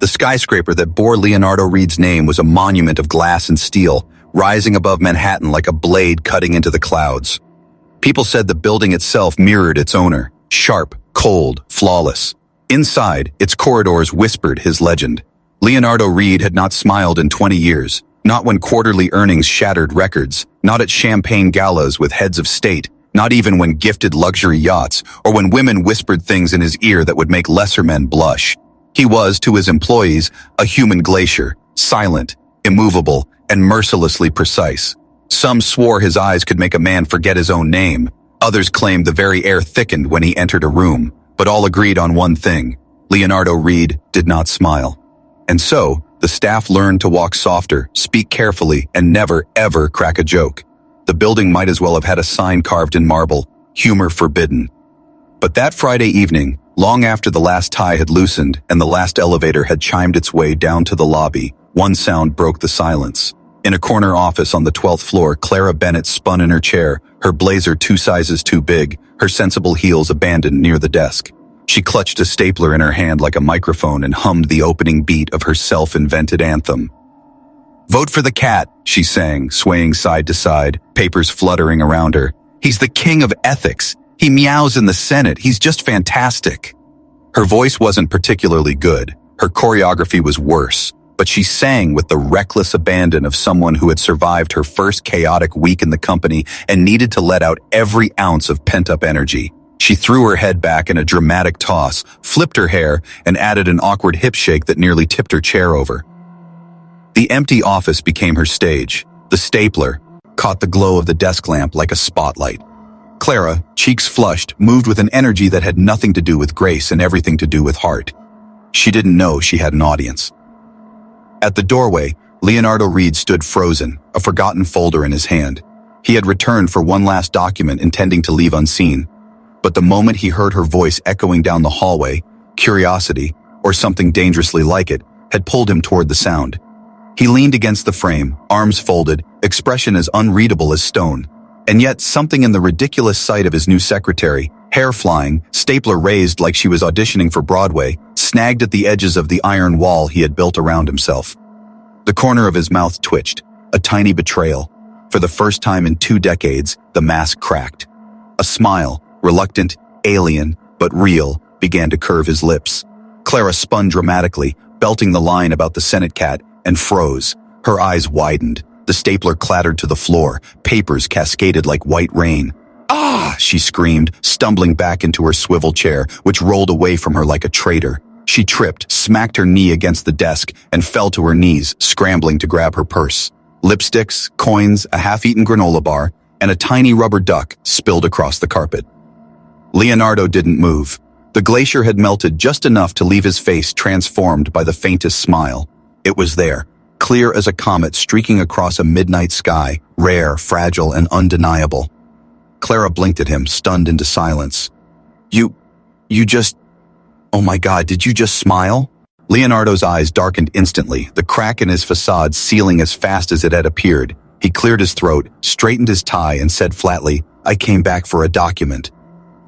The skyscraper that bore Leonardo Reed's name was a monument of glass and steel, rising above Manhattan like a blade cutting into the clouds. People said the building itself mirrored its owner, sharp, cold, flawless. Inside, its corridors whispered his legend. Leonardo Reed had not smiled in 20 years, not when quarterly earnings shattered records, not at champagne galas with heads of state, not even when gifted luxury yachts, or when women whispered things in his ear that would make lesser men blush. He was, to his employees, a human glacier, silent, immovable, and mercilessly precise. Some swore his eyes could make a man forget his own name. Others claimed the very air thickened when he entered a room, but all agreed on one thing: Leonardo Reed did not smile. And so, the staff learned to walk softer, speak carefully, and never, ever crack a joke. The building might as well have had a sign carved in marble, humor forbidden. But that Friday evening, long after the last tie had loosened and the last elevator had chimed its way down to the lobby, one sound broke the silence. In a corner office on the 12th floor, Clara Bennett spun in her chair, her blazer 2 sizes too big, her sensible heels abandoned near the desk. She clutched a stapler in her hand like a microphone and hummed the opening beat of her self-invented anthem. "Vote for the cat," she sang, swaying side to side, papers fluttering around her. "He's the king of ethics. He meows in the Senate. He's just fantastic." Her voice wasn't particularly good. Her choreography was worse, but she sang with the reckless abandon of someone who had survived her first chaotic week in the company and needed to let out every ounce of pent-up energy. She threw her head back in a dramatic toss, flipped her hair, and added an awkward hip shake that nearly tipped her chair over. The empty office became her stage. The stapler caught the glow of the desk lamp like a spotlight. Clara, cheeks flushed, moved with an energy that had nothing to do with grace and everything to do with heart. She didn't know she had an audience. At the doorway, Leonardo Reed stood frozen, a forgotten folder in his hand. He had returned for one last document, intending to leave unseen. But the moment he heard her voice echoing down the hallway, curiosity, or something dangerously like it, had pulled him toward the sound. He leaned against the frame, arms folded, expression as unreadable as stone. And yet something in the ridiculous sight of his new secretary, hair flying, stapler raised like she was auditioning for Broadway, snagged at the edges of the iron wall he had built around himself. The corner of his mouth twitched, a tiny betrayal. For the first time in 2 decades, the mask cracked. A smile, reluctant, alien, but real, began to curve his lips. Clara spun dramatically, belting the line about the Senate cat, and froze. Her eyes widened. The stapler clattered to the floor. Papers cascaded like white rain. "Ah!" she screamed, stumbling back into her swivel chair, which rolled away from her like a traitor. She tripped, smacked her knee against the desk, and fell to her knees, scrambling to grab her purse. Lipsticks, coins, a half-eaten granola bar, and a tiny rubber duck spilled across the carpet. Leonardo didn't move. The glacier had melted just enough to leave his face transformed by the faintest smile. It was there, clear as a comet streaking across a midnight sky, rare, fragile, and undeniable. Clara blinked at him, stunned into silence. You just... Oh my God, did you just smile?" Leonardo's eyes darkened instantly, the crack in his facade sealing as fast as it had appeared. He cleared his throat, straightened his tie, and said flatly, "I came back for a document."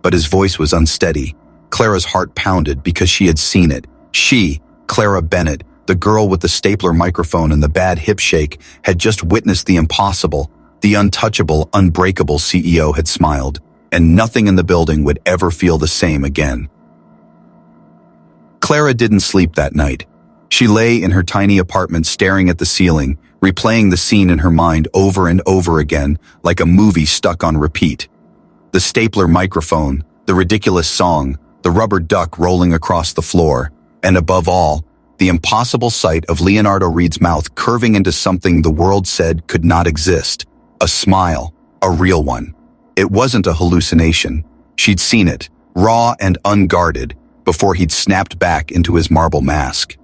But his voice was unsteady. Clara's heart pounded because she had seen it. She, Clara Bennett, the girl with the stapler microphone and the bad hip shake, had just witnessed the impossible. The untouchable, unbreakable CEO had smiled, and nothing in the building would ever feel the same again. Clara didn't sleep that night. She lay in her tiny apartment staring at the ceiling, replaying the scene in her mind over and over again, like a movie stuck on repeat. The stapler microphone, the ridiculous song, the rubber duck rolling across the floor, and above all, the impossible sight of Leonardo Reed's mouth curving into something the world said could not exist. A smile, a real one. It wasn't a hallucination. She'd seen it, raw and unguarded, before he'd snapped back into his marble mask.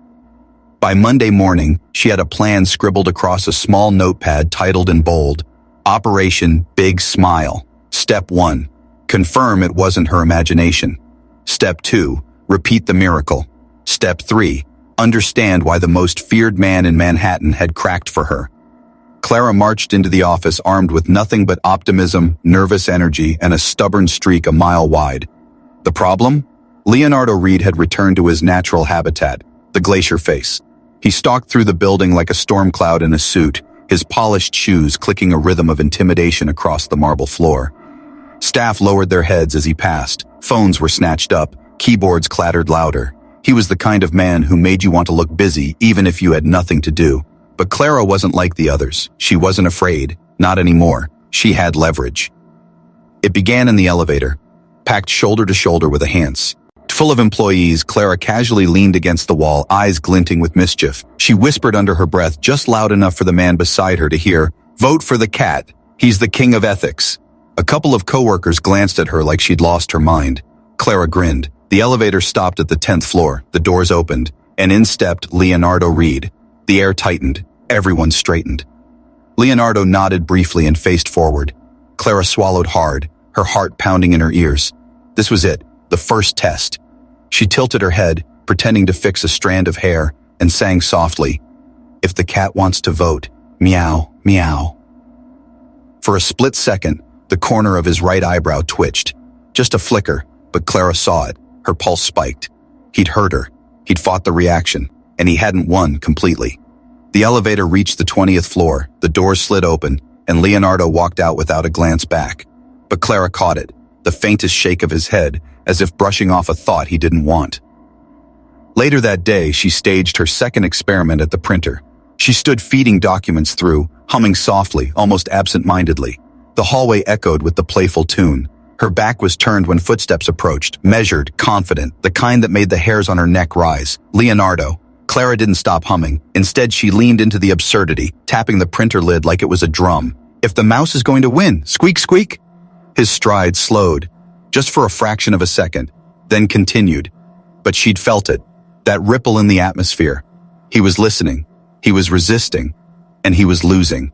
By Monday morning, she had a plan scribbled across a small notepad titled in bold, Operation Big Smile. Step 1, confirm it wasn't her imagination. Step 2, repeat the miracle. Step 3, understand why the most feared man in Manhattan had cracked for her. Clara marched into the office armed with nothing but optimism, nervous energy, and a stubborn streak a mile wide. The problem? Leonardo Reed had returned to his natural habitat, the glacier face. He stalked through the building like a storm cloud in a suit, his polished shoes clicking a rhythm of intimidation across the marble floor. Staff lowered their heads as he passed. Phones were snatched up. Keyboards clattered louder. He was the kind of man who made you want to look busy even if you had nothing to do. But Clara wasn't like the others. She wasn't afraid. Not anymore. She had leverage. It began in the elevator, packed shoulder to shoulder with a Hans. Full of employees, Clara casually leaned against the wall, eyes glinting with mischief. She whispered under her breath, just loud enough for the man beside her to hear, "Vote for the cat. He's the king of ethics." A couple of coworkers glanced at her like she'd lost her mind. Clara grinned. The elevator stopped at the 10th floor. The doors opened, and in stepped Leonardo Reed. The air tightened. Everyone straightened. Leonardo nodded briefly and faced forward. Clara swallowed hard, her heart pounding in her ears. This was it, the first test. She tilted her head, pretending to fix a strand of hair, and sang softly, "If the cat wants to vote, meow, meow." For a split second, the corner of his right eyebrow twitched. Just a flicker, but Clara saw it. Her pulse spiked. He'd heard her. He'd fought the reaction, and he hadn't won completely. The elevator reached the 20th floor, the doors slid open, and Leonardo walked out without a glance back. But Clara caught it, the faintest shake of his head, as if brushing off a thought he didn't want. Later that day, she staged her second experiment at the printer. She stood feeding documents through, humming softly, almost absent-mindedly. The hallway echoed with the playful tune. Her back was turned when footsteps approached, measured, confident, the kind that made the hairs on her neck rise. Leonardo. Clara didn't stop humming. Instead, she leaned into the absurdity, tapping the printer lid like it was a drum. "If the mouse is going to win, squeak, squeak." His stride slowed, just for a fraction of a second, then continued. But she'd felt it, that ripple in the atmosphere. He was listening, he was resisting, and he was losing.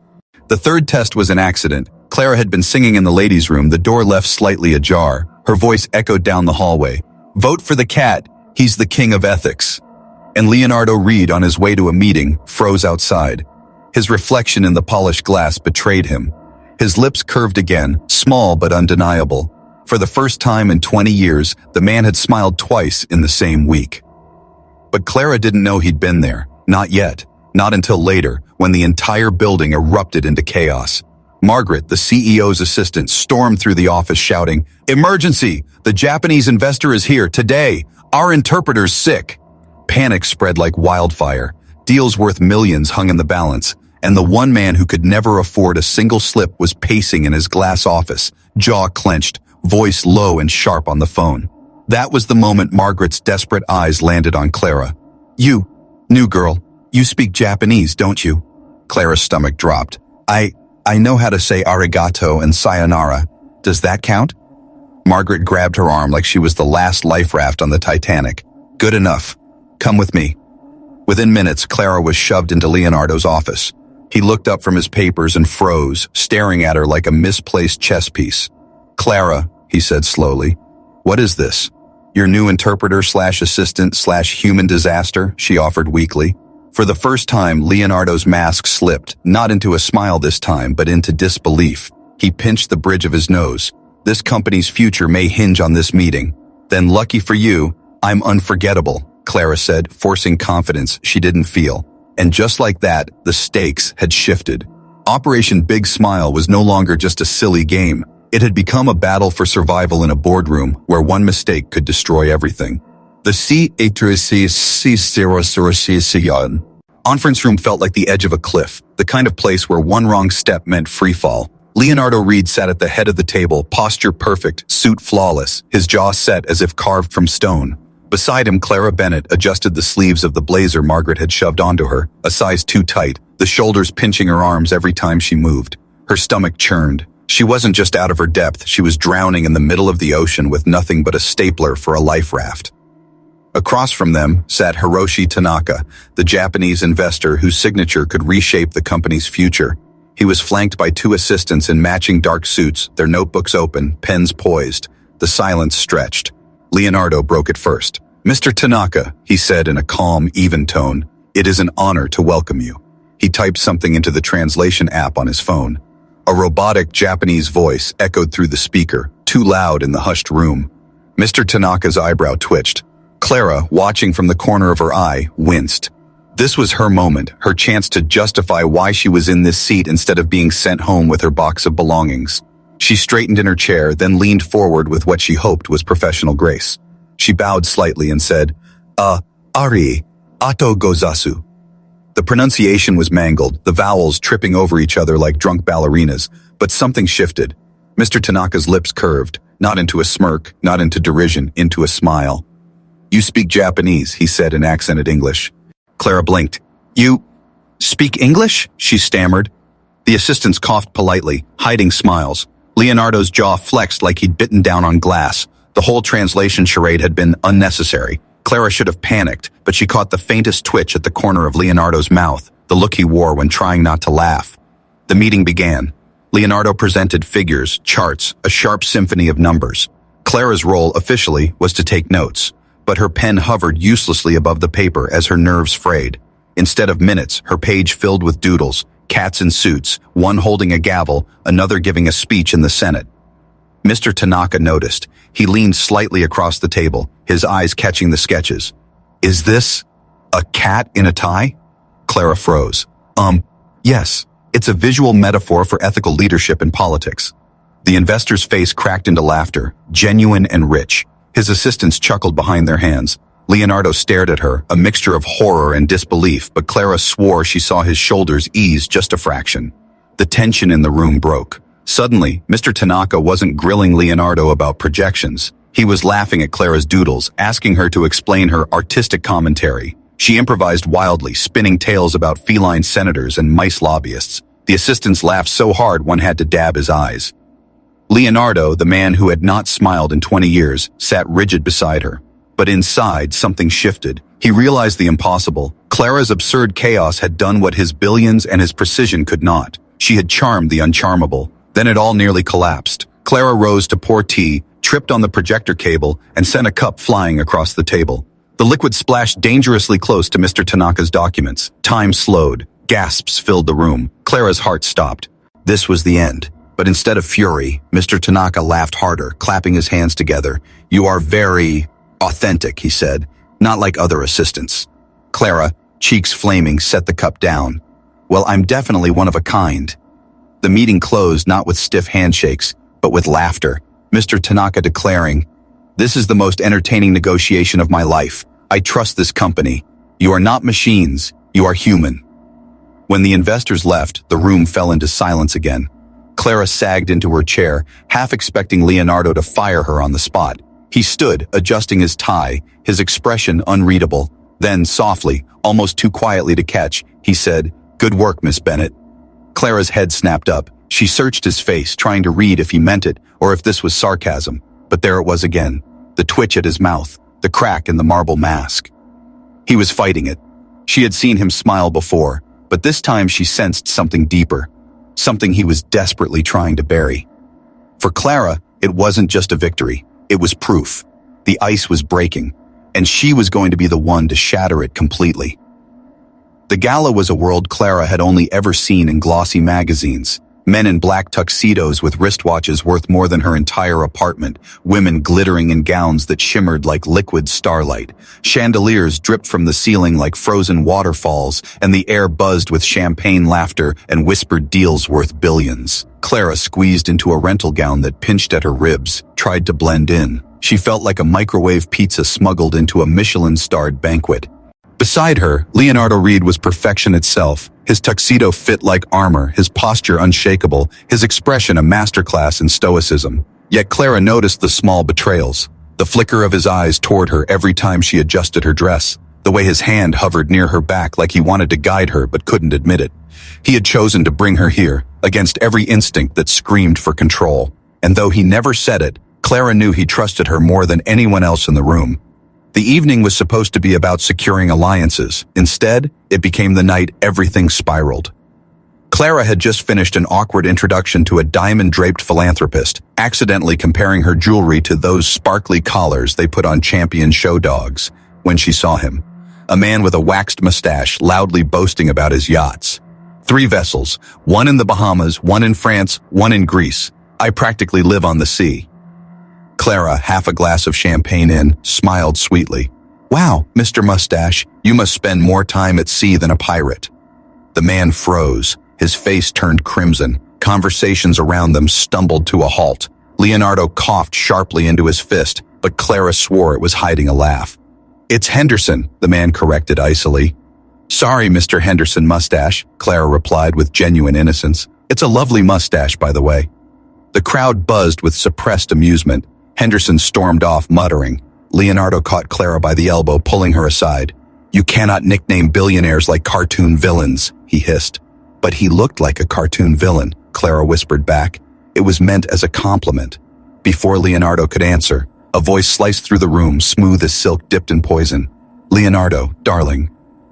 The third test was an accident. Clara had been singing in the ladies' room, the door left slightly ajar. Her voice echoed down the hallway. "Vote for the cat, he's the king of ethics." And Leonardo Reed, on his way to a meeting, froze outside. His reflection in the polished glass betrayed him. His lips curved again, small but undeniable. For the first time in 20 years, the man had smiled twice in the same week. But Clara didn't know he'd been there. Not yet. Not until later, when the entire building erupted into chaos. Margaret, the CEO's assistant, stormed through the office shouting, "Emergency! The Japanese investor is here today! Our interpreter's sick!" Panic spread like wildfire. Deals worth millions hung in the balance, and the one man who could never afford a single slip was pacing in his glass office, jaw clenched, voice low and sharp on the phone. That was the moment Margaret's desperate eyes landed on Clara. "You, new girl, you speak Japanese, don't you?" Clara's stomach dropped. I know how to say arigato and sayonara. Does that count?" Margaret grabbed her arm like she was the last life raft on the Titanic. "Good enough. Come with me." Within minutes, Clara was shoved into Leonardo's office. He looked up from his papers and froze, staring at her like a misplaced chess piece. "Clara," he said slowly, "what is this?" "Your new interpreter/assistant/human disaster," she offered weakly. For the first time, Leonardo's mask slipped, not into a smile this time, but into disbelief. He pinched the bridge of his nose. "This company's future may hinge on this meeting." "Then lucky for you, I'm unforgettable," Clara said, forcing confidence she didn't feel. And just like that, the stakes had shifted. Operation Big Smile was no longer just a silly game. It had become a battle for survival in a boardroom where one mistake could destroy everything. The conference room felt like the edge of a cliff, the kind of place where one wrong step meant free fall. Leonardo Reed sat at the head of the table, posture perfect, suit flawless, his jaw set as if carved from stone. Beside him, Clara Bennett adjusted the sleeves of the blazer Margaret had shoved onto her, a size too tight, the shoulders pinching her arms every time she moved. Her stomach churned. She wasn't just out of her depth, she was drowning in the middle of the ocean with nothing but a stapler for a life raft. Across from them sat Hiroshi Tanaka, the Japanese investor whose signature could reshape the company's future. He was flanked by two assistants in matching dark suits, their notebooks open, pens poised. The silence stretched. Leonardo broke it first. "Mr. Tanaka," he said in a calm, even tone, "it is an honor to welcome you." He typed something into the translation app on his phone. A robotic Japanese voice echoed through the speaker, too loud in the hushed room. Mr. Tanaka's eyebrow twitched. Clara, watching from the corner of her eye, winced. This was her moment, her chance to justify why she was in this seat instead of being sent home with her box of belongings. She straightened in her chair, then leaned forward with what she hoped was professional grace. She bowed slightly and said, Ari, ato gozasu. The pronunciation was mangled, the vowels tripping over each other like drunk ballerinas, but something shifted. Mr. Tanaka's lips curved, not into a smirk, not into derision, into a smile. You speak Japanese, he said in accented English. Clara blinked. You speak English? She stammered. The assistants coughed politely, hiding smiles. Leonardo's jaw flexed like he'd bitten down on glass. The whole translation charade had been unnecessary. Clara should have panicked, but she caught the faintest twitch at the corner of Leonardo's mouth, the look he wore when trying not to laugh. The meeting began. Leonardo presented figures, charts, a sharp symphony of numbers. Clara's role, officially, was to take notes, but her pen hovered uselessly above the paper as her nerves frayed. Instead of minutes, her page filled with doodles, cats in suits, one holding a gavel, another giving a speech in the Senate. Mr. Tanaka noticed. He leaned slightly across the table, his eyes catching the sketches. Is this a cat in a tie? Clara froze. Yes. It's a visual metaphor for ethical leadership in politics. The investor's face cracked into laughter, genuine and rich. His assistants chuckled behind their hands. Leonardo stared at her, a mixture of horror and disbelief, but Clara swore she saw his shoulders ease just a fraction. The tension in the room broke. Suddenly, Mr. Tanaka wasn't grilling Leonardo about projections. He was laughing at Clara's doodles, asking her to explain her artistic commentary. She improvised wildly, spinning tales about feline senators and mice lobbyists. The assistants laughed so hard one had to dab his eyes. Leonardo, the man who had not smiled in 20 years, sat rigid beside her. But inside, something shifted. He realized the impossible. Clara's absurd chaos had done what his billions and his precision could not. She had charmed the uncharmable. Then it all nearly collapsed. Clara rose to pour tea, tripped on the projector cable, and sent a cup flying across the table. The liquid splashed dangerously close to Mr. Tanaka's documents. Time slowed. Gasps filled the room. Clara's heart stopped. This was the end. But instead of fury, Mr. Tanaka laughed harder, clapping his hands together. You are very authentic, he said, not like other assistants. Clara, cheeks flaming, set the cup down. Well, I'm definitely one of a kind. The meeting closed not with stiff handshakes, but with laughter. Mr. Tanaka declaring, This is the most entertaining negotiation of my life. I trust this company. You are not machines. You are human. When the investors left, the room fell into silence again. Clara sagged into her chair, half expecting Leonardo to fire her on the spot. He stood, adjusting his tie, his expression unreadable. Then, softly, almost too quietly to catch, he said, Good work, Miss Bennett. Clara's head snapped up. She searched his face, trying to read if he meant it, or if this was sarcasm. But there it was again. The twitch at his mouth, the crack in the marble mask. He was fighting it. She had seen him smile before, but this time she sensed something deeper, something he was desperately trying to bury. For Clara, it wasn't just a victory, it was proof. The ice was breaking, and she was going to be the one to shatter it completely. The gala was a world Clara had only ever seen in glossy magazines. Men in black tuxedos with wristwatches worth more than her entire apartment, women glittering in gowns that shimmered like liquid starlight. Chandeliers dripped from the ceiling like frozen waterfalls, and the air buzzed with champagne laughter and whispered deals worth billions. Clara squeezed into a rental gown that pinched at her ribs, tried to blend in. She felt like a microwave pizza smuggled into a Michelin-starred banquet. Beside her, Leonardo Reed was perfection itself. His tuxedo fit like armor, his posture unshakable, his expression a masterclass in stoicism. Yet Clara noticed the small betrayals. The flicker of his eyes toward her every time she adjusted her dress. The way his hand hovered near her back like he wanted to guide her but couldn't admit it. He had chosen to bring her here, against every instinct that screamed for control. And though he never said it, Clara knew he trusted her more than anyone else in the room. The evening was supposed to be about securing alliances. Instead, it became the night everything spiraled. Clara had just finished an awkward introduction to a diamond-draped philanthropist, accidentally comparing her jewelry to those sparkly collars they put on champion show dogs, when she saw him. A man with a waxed mustache loudly boasting about his yachts. 3 vessels, one in the Bahamas, one in France, one in Greece. I practically live on the sea. Clara, half a glass of champagne in, smiled sweetly. Wow, Mr. Mustache, you must spend more time at sea than a pirate. The man froze. His face turned crimson. Conversations around them stumbled to a halt. Leonardo coughed sharply into his fist, but Clara swore it was hiding a laugh. It's Henderson, the man corrected icily. Sorry, Mr. Henderson Mustache, Clara replied with genuine innocence. It's a lovely mustache, by the way. The crowd buzzed with suppressed amusement. Henderson stormed off, muttering. Leonardo caught Clara by the elbow, pulling her aside. You cannot nickname billionaires like cartoon villains, he hissed. But he looked like a cartoon villain, Clara whispered back. It was meant as a compliment. Before Leonardo could answer, a voice sliced through the room, smooth as silk dipped in poison. Leonardo, darling.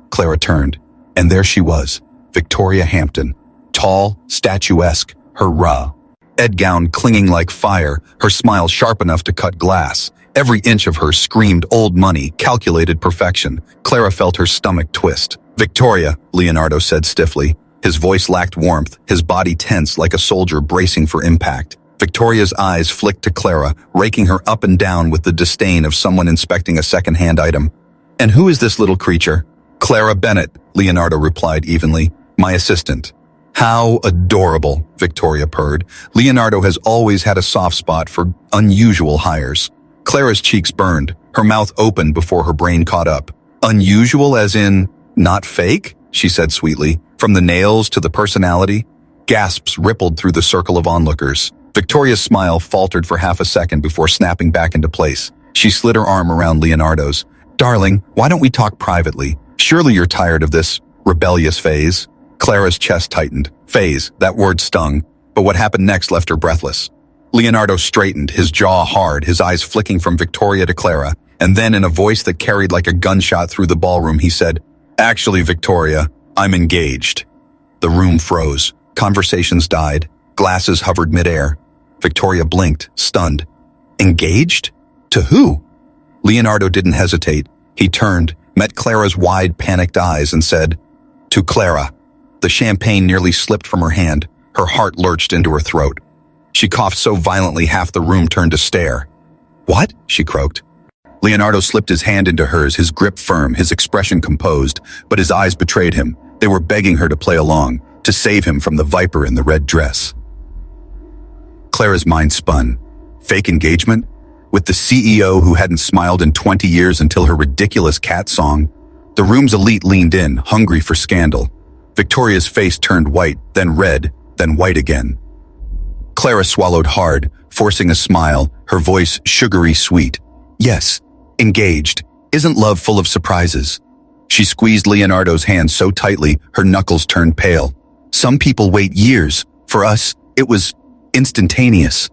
Clara turned, and there she was, Victoria Hampton. Tall, statuesque, her red gown clinging like fire, her smile sharp enough to cut glass. Every inch of her screamed old money, calculated perfection. Clara felt her stomach twist. Victoria, Leonardo said stiffly. His voice lacked warmth, his body tense like a soldier bracing for impact. Victoria's eyes flicked to Clara, raking her up and down with the disdain of someone inspecting a second-hand item. And who is this little creature? Clara Bennett, Leonardo replied evenly. My assistant. How adorable, Victoria purred. Leonardo has always had a soft spot for unusual hires. Clara's cheeks burned, her mouth opened before her brain caught up. Unusual as in, not fake? She said sweetly. From the nails to the personality? Gasps rippled through the circle of onlookers. Victoria's smile faltered for half a second before snapping back into place. She slid her arm around Leonardo's. Darling, why don't we talk privately? Surely you're tired of this rebellious phase? Clara's chest tightened. Phase, that word stung. But what happened next left her breathless. Leonardo straightened, his jaw hard, his eyes flicking from Victoria to Clara, and then in a voice that carried like a gunshot through the ballroom, he said, Actually, Victoria, I'm engaged. The room froze. Conversations died. Glasses hovered midair. Victoria blinked, stunned. Engaged? To who? Leonardo didn't hesitate. He turned, met Clara's wide, panicked eyes, and said, To Clara. The champagne nearly slipped from her hand. Her heart lurched into her throat. She coughed so violently half the room turned to stare. What? She croaked. Leonardo slipped his hand into hers, his grip firm, his expression composed, but his eyes betrayed him. They were begging her to play along, to save him from the viper in the red dress. Clara's mind spun. Fake engagement? With the CEO who hadn't smiled in 20 years until her ridiculous cat song? The room's elite leaned in, hungry for scandal. Victoria's face turned white, then red, then white again. Clara swallowed hard, forcing a smile, her voice sugary sweet. Yes, engaged. Isn't love full of surprises? She squeezed Leonardo's hand so tightly, her knuckles turned pale. Some people wait years. For us, it was instantaneous.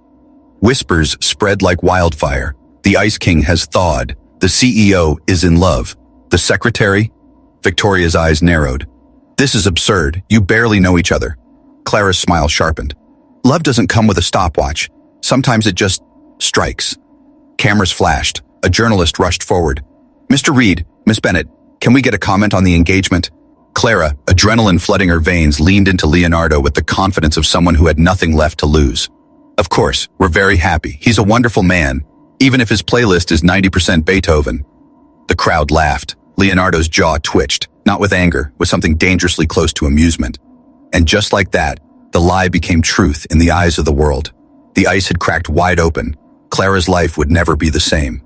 Whispers spread like wildfire. The Ice King has thawed. The CEO is in love. The secretary? Victoria's eyes narrowed. This is absurd. You barely know each other. Clara's smile sharpened. Love doesn't come with a stopwatch. Sometimes it just strikes. Cameras flashed. A journalist rushed forward. Mr. Reed, Miss Bennett, can we get a comment on the engagement? Clara, adrenaline flooding her veins, leaned into Leonardo with the confidence of someone who had nothing left to lose. Of course, we're very happy. He's a wonderful man, even if his playlist is 90% Beethoven. The crowd laughed. Leonardo's jaw twitched, not with anger, with something dangerously close to amusement. And just like that, the lie became truth in the eyes of the world. The ice had cracked wide open. Clara's life would never be the same.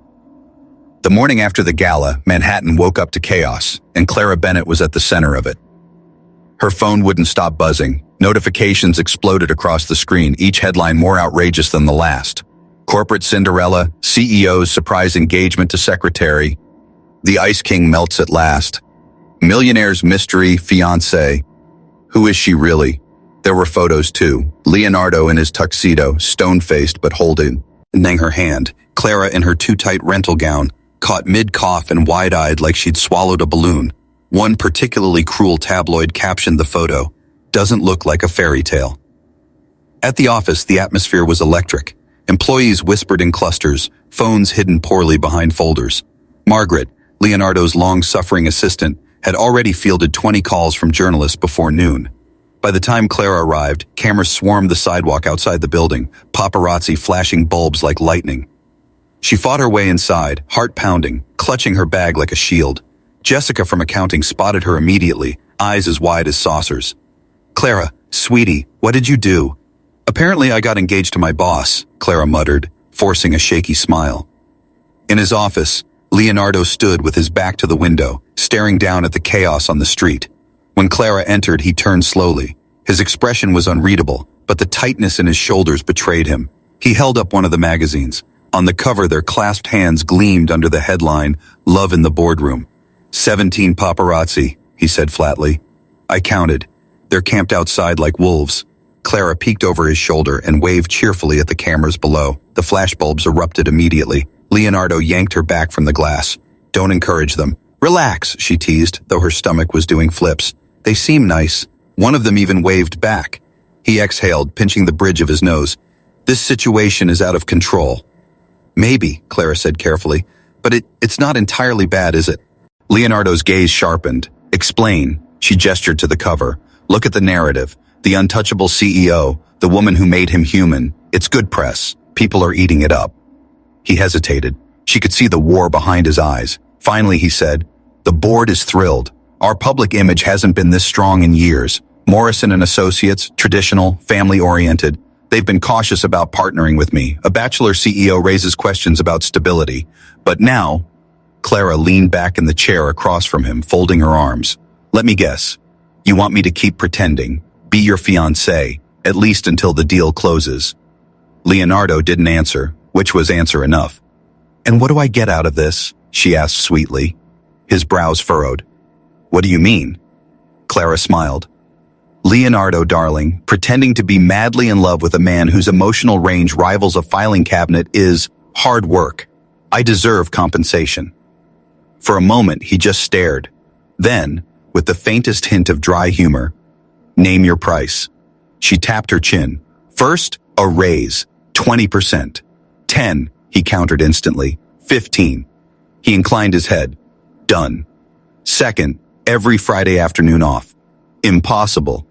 The morning after the gala, Manhattan woke up to chaos, and Clara Bennett was at the center of it. Her phone wouldn't stop buzzing. Notifications exploded across the screen, each headline more outrageous than the last. Corporate Cinderella, CEO's surprise engagement to secretary. The Ice King melts at last. Millionaire's mystery fiancé. Who is she really? There were photos too. Leonardo in his tuxedo, stone-faced but holding her hand. Clara in her too-tight rental gown, caught mid-cough and wide-eyed like she'd swallowed a balloon. One particularly cruel tabloid captioned the photo, "Doesn't look like a fairy tale." At the office, the atmosphere was electric. Employees whispered in clusters, phones hidden poorly behind folders. Margaret, Leonardo's long-suffering assistant, had already fielded 20 calls from journalists before noon. By the time Clara arrived, cameras swarmed the sidewalk outside the building, paparazzi flashing bulbs like lightning. She fought her way inside, heart pounding. clutching her bag like a shield. Jessica from accounting spotted her immediately, eyes as wide as saucers. "Clara, sweetie, what did you do?" "Apparently I got engaged to my boss," Clara muttered, forcing a shaky smile. In his office, Leonardo stood with his back to the window, staring down at the chaos on the street. When Clara entered, he turned slowly. His expression was unreadable, but the tightness in his shoulders betrayed him. He held up one of the magazines. On the cover, their clasped hands gleamed under the headline, "Love in the Boardroom." 17 paparazzi, he said flatly. I counted. They're camped outside like wolves. Clara peeked over his shoulder and waved cheerfully at the cameras below. The flashbulbs erupted immediately. Leonardo yanked her back from the glass. "Don't encourage them." "Relax," she teased, though her stomach was doing flips. "They seem nice." One of them even waved back. He exhaled, pinching the bridge of his nose. "This situation is out of control." "Maybe," Clara said carefully, "but it's not entirely bad, is it?" Leonardo's gaze sharpened. "Explain." She gestured to the cover. "Look at the narrative. The untouchable CEO, the woman who made him human. It's good press. People are eating it up." He hesitated. She could see the war behind his eyes. Finally, he said, "The board is thrilled. Our public image hasn't been this strong in years. Morrison and Associates, traditional, family-oriented. They've been cautious about partnering with me. A bachelor CEO raises questions about stability. But now," Clara leaned back in the chair across from him, folding her arms. "Let me guess. You want me to keep pretending, be your fiancé, at least until the deal closes." Leonardo didn't answer, which was answer enough. "And what do I get out of this?" she asked sweetly. His brows furrowed. "What do you mean?" Clara smiled. "Leonardo, darling, pretending to be madly in love with a man whose emotional range rivals a filing cabinet is hard work. I deserve compensation." For a moment, he just stared. Then, with the faintest hint of dry humor, "Name your price." She tapped her chin. "First, a raise, 20%. 10, he countered instantly. 15. He inclined his head. "Done." "Second, every Friday afternoon off." "Impossible."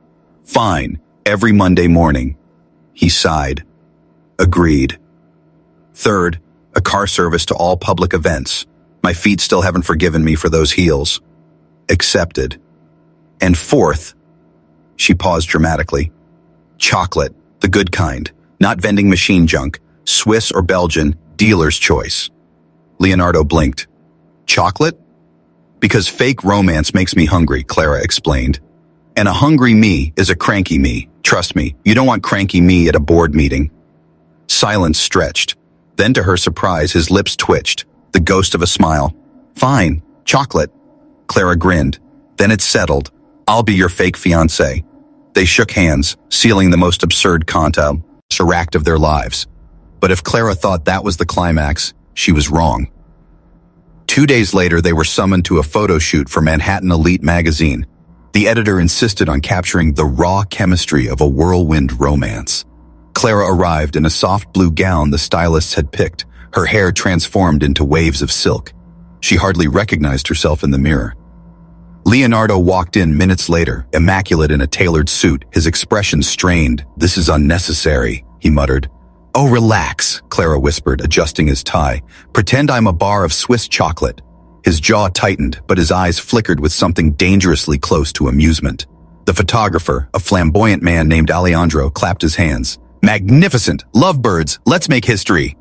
"Fine, every Monday morning." He sighed. "Agreed." "Third, a car service to all public events. My feet still haven't forgiven me for those heels." "Accepted." "And fourth," she paused dramatically, "chocolate, the good kind, not vending machine junk, Swiss or Belgian, dealer's choice." Leonardo blinked. "Chocolate?" "Because fake romance makes me hungry," Clara explained. "And a hungry me is a cranky me. Trust me, you don't want cranky me at a board meeting." Silence stretched. Then to her surprise, his lips twitched, the ghost of a smile. "Fine, chocolate." Clara grinned. "Then it's settled. I'll be your fake fiancé." They shook hands, sealing the most absurd contract of their lives. But if Clara thought that was the climax, she was wrong. 2 days later, they were summoned to a photo shoot for Manhattan Elite magazine. The editor insisted on capturing the raw chemistry of a whirlwind romance. Clara arrived in a soft blue gown the stylists had picked, her hair transformed into waves of silk. She hardly recognized herself in the mirror. Leonardo walked in minutes later, immaculate in a tailored suit, his expression strained. "This is unnecessary," he muttered. "Oh, relax," Clara whispered, adjusting his tie. "Pretend I'm a bar of Swiss chocolate." His jaw tightened, but his eyes flickered with something dangerously close to amusement. The photographer, a flamboyant man named Alejandro, clapped his hands. "Magnificent! Lovebirds! Let's make history!"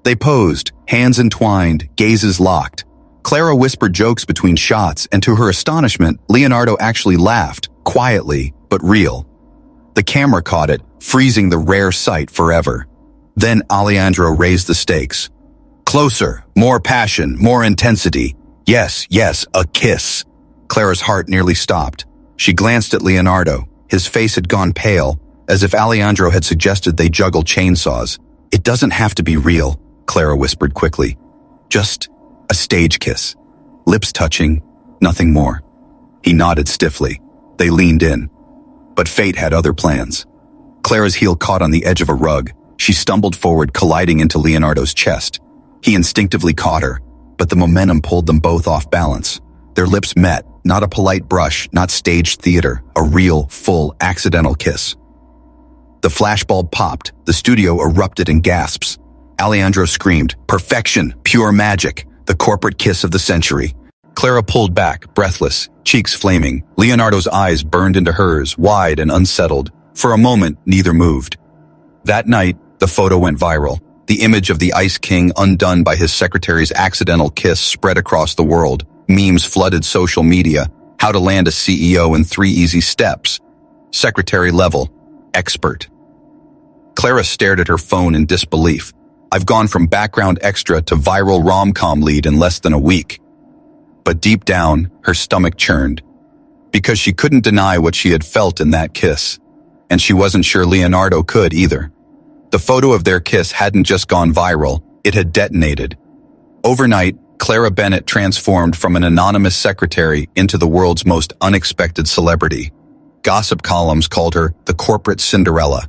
They posed, hands entwined, gazes locked. Clara whispered jokes between shots, and to her astonishment, Leonardo actually laughed, quietly, but real. The camera caught it, freezing the rare sight forever. Then Alejandro raised the stakes. "Closer, more passion, more intensity. Yes, yes, a kiss." Clara's heart nearly stopped. She glanced at Leonardo. His face had gone pale, as if Alejandro had suggested they juggle chainsaws. "It doesn't have to be real," Clara whispered quickly. "Just a stage kiss. Lips touching, nothing more." He nodded stiffly. They leaned in. But fate had other plans. Clara's heel caught on the edge of a rug. She stumbled forward, colliding into Leonardo's chest. He instinctively caught her, but the momentum pulled them both off balance. Their lips met, not a polite brush, not staged theater, a real, full, accidental kiss. The flashbulb popped, the studio erupted in gasps. Alejandro screamed, "Perfection, pure magic." The corporate kiss of the century. Clara pulled back, breathless, cheeks flaming. Leonardo's eyes burned into hers, wide and unsettled. For a moment, neither moved. That night, the photo went viral. The image of the Ice King undone by his secretary's accidental kiss spread across the world. Memes flooded social media. How to land a CEO in 3 easy steps. Secretary level. Expert. Clara stared at her phone in disbelief. I've gone from background extra to viral rom-com lead in less than a week. But deep down, her stomach churned. Because she couldn't deny what she had felt in that kiss. And she wasn't sure Leonardo could either. The photo of their kiss hadn't just gone viral, it had detonated. Overnight, Clara Bennett transformed from an anonymous secretary into the world's most unexpected celebrity. Gossip columns called her the corporate Cinderella.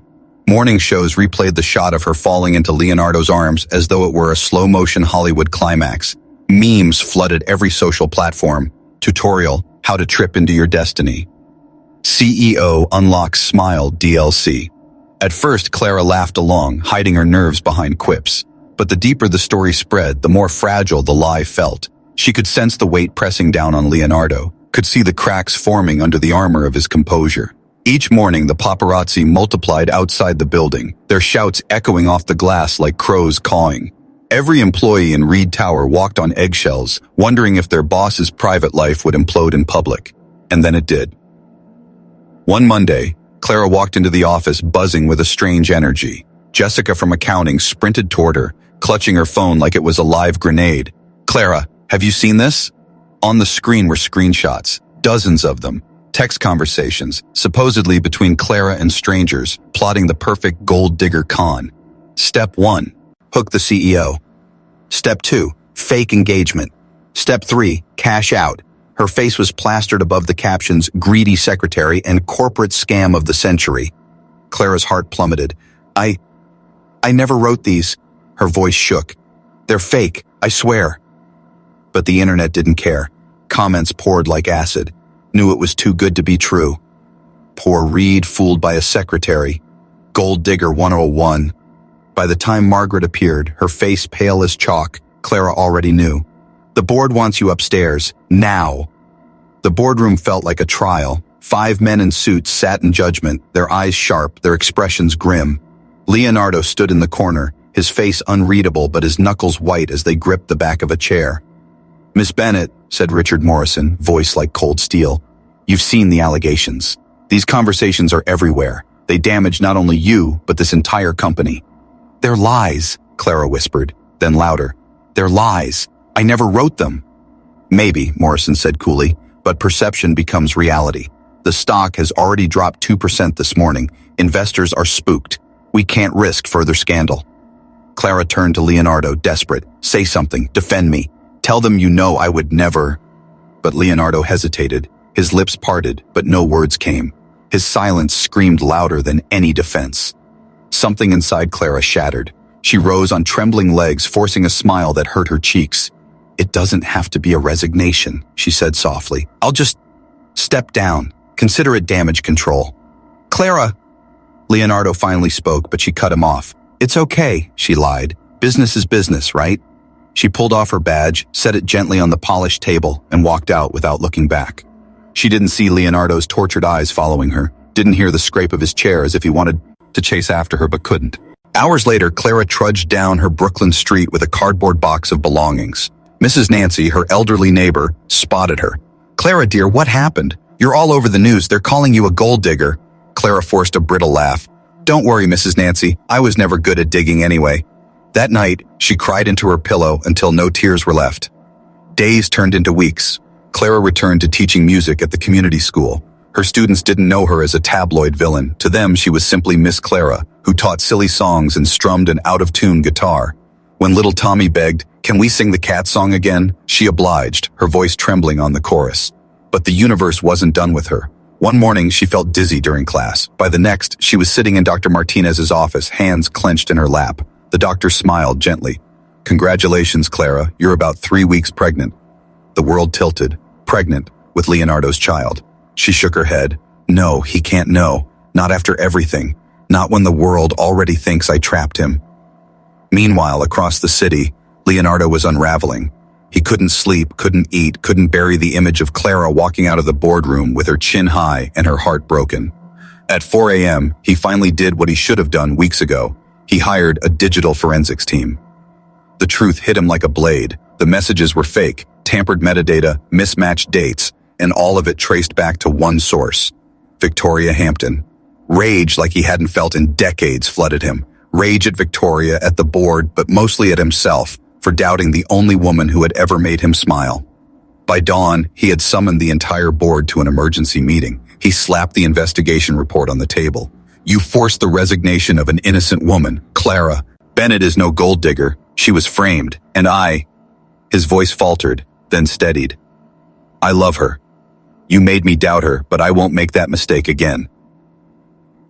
Morning shows replayed the shot of her falling into Leonardo's arms as though it were a slow-motion Hollywood climax. Memes flooded every social platform. Tutorial, how to trip into your destiny. CEO unlocks smile DLC. At first, Clara laughed along, hiding her nerves behind quips. But the deeper the story spread, the more fragile the lie felt. She could sense the weight pressing down on Leonardo, could see the cracks forming under the armor of his composure. Each morning, the paparazzi multiplied outside the building, their shouts echoing off the glass like crows cawing. Every employee in Reed Tower walked on eggshells, wondering if their boss's private life would implode in public. And then it did. One Monday, Clara walked into the office buzzing with a strange energy. Jessica from accounting sprinted toward her, clutching her phone like it was a live grenade. Clara, have you seen this? On the screen were screenshots, dozens of them. Text conversations, supposedly between Clara and strangers, plotting the perfect gold digger con. Step 1. Hook the CEO. Step 2. Fake engagement. Step 3. Cash out. Her face was plastered above the captions, greedy secretary and corporate scam of the century. Clara's heart plummeted. I never wrote these. Her voice shook. They're fake, I swear. But the internet didn't care. Comments poured like acid. Knew it was too good to be true. Poor Reed, fooled by a secretary. Gold digger 101. By the time Margaret appeared, her face pale as chalk, Clara already knew. The board wants you upstairs, now. The boardroom felt like a trial. 5 men in suits sat in judgment, their eyes sharp, their expressions grim. Leonardo stood in the corner, his face unreadable but his knuckles white as they gripped the back of a chair. Miss Bennett, said Richard Morrison, voice like cold steel, you've seen the allegations. These conversations are everywhere. They damage not only you, but this entire company. They're lies, Clara whispered, then louder. They're lies. I never wrote them. Maybe, Morrison said coolly, but perception becomes reality. The stock has already dropped 2% this morning. Investors are spooked. We can't risk further scandal. Clara turned to Leonardo, desperate. Say something. Defend me. Tell them you know I would never. But Leonardo hesitated. His lips parted, but no words came. His silence screamed louder than any defense. Something inside Clara shattered. She rose on trembling legs, forcing a smile that hurt her cheeks. It doesn't have to be a resignation, she said softly. I'll just step down. Consider it damage control. Clara! Leonardo finally spoke, but she cut him off. It's okay, she lied. Business is business, right? She pulled off her badge, set it gently on the polished table, and walked out without looking back. She didn't see Leonardo's tortured eyes following her, didn't hear the scrape of his chair as if he wanted to chase after her but couldn't. Hours later, Clara trudged down her Brooklyn street with a cardboard box of belongings. Mrs. Nancy, her elderly neighbor, spotted her. Clara, dear, what happened? You're all over the news. They're calling you a gold digger. Clara forced a brittle laugh. Don't worry, Mrs. Nancy. I was never good at digging anyway. That night, she cried into her pillow until no tears were left. Days turned into weeks. Clara returned to teaching music at the community school. Her students didn't know her as a tabloid villain. To them, she was simply Miss Clara, who taught silly songs and strummed an out-of-tune guitar. When little Tommy begged, "Can we sing the cat song again?" she obliged, her voice trembling on the chorus. But the universe wasn't done with her. One morning, she felt dizzy during class. By the next, she was sitting in Dr. Martinez's office, hands clenched in her lap. The doctor smiled gently. Congratulations, Clara, you're about 3 weeks pregnant. The world tilted. Pregnant, with Leonardo's child. She shook her head. No, he can't know. Not after everything. Not when the world already thinks I trapped him. Meanwhile, across the city, Leonardo was unraveling. He couldn't sleep, couldn't eat, couldn't bury the image of Clara walking out of the boardroom with her chin high and her heart broken. At 4 a.m., he finally did what he should have done weeks ago. He hired a digital forensics team. The truth hit him like a blade. The messages were fake, tampered metadata, mismatched dates, and all of it traced back to one source: Victoria Hampton. Rage like he hadn't felt in decades flooded him. Rage at Victoria, at the board, but mostly at himself, for doubting the only woman who had ever made him smile. By dawn, he had summoned the entire board to an emergency meeting. He slapped the investigation report on the table. "You forced the resignation of an innocent woman, Clara. Bennett is no gold digger. She was framed, and I—" His voice faltered, then steadied. "I love her. You made me doubt her, but I won't make that mistake again."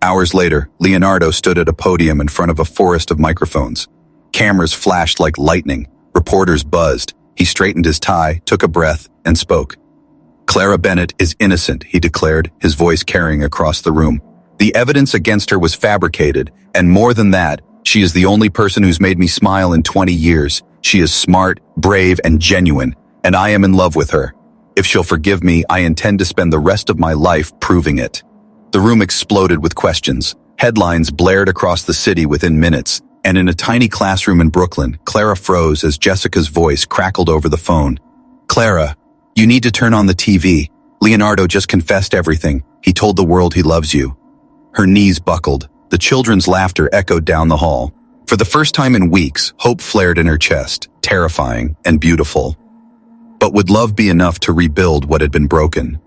Hours later, Leonardo stood at a podium in front of a forest of microphones. Cameras flashed like lightning. Reporters buzzed. He straightened his tie, took a breath, and spoke. "Clara Bennett is innocent," he declared, his voice carrying across the room. "The evidence against her was fabricated, and more than that, she is the only person who's made me smile in 20 years. She is smart, brave, and genuine, and I am in love with her. If she'll forgive me, I intend to spend the rest of my life proving it." The room exploded with questions. Headlines blared across the city within minutes, and in a tiny classroom in Brooklyn, Clara froze as Jessica's voice crackled over the phone. "Clara, you need to turn on the TV. Leonardo just confessed everything. He told the world he loves you." Her knees buckled. The children's laughter echoed down the hall. For the first time in weeks, hope flared in her chest, terrifying and beautiful. But would love be enough to rebuild what had been broken?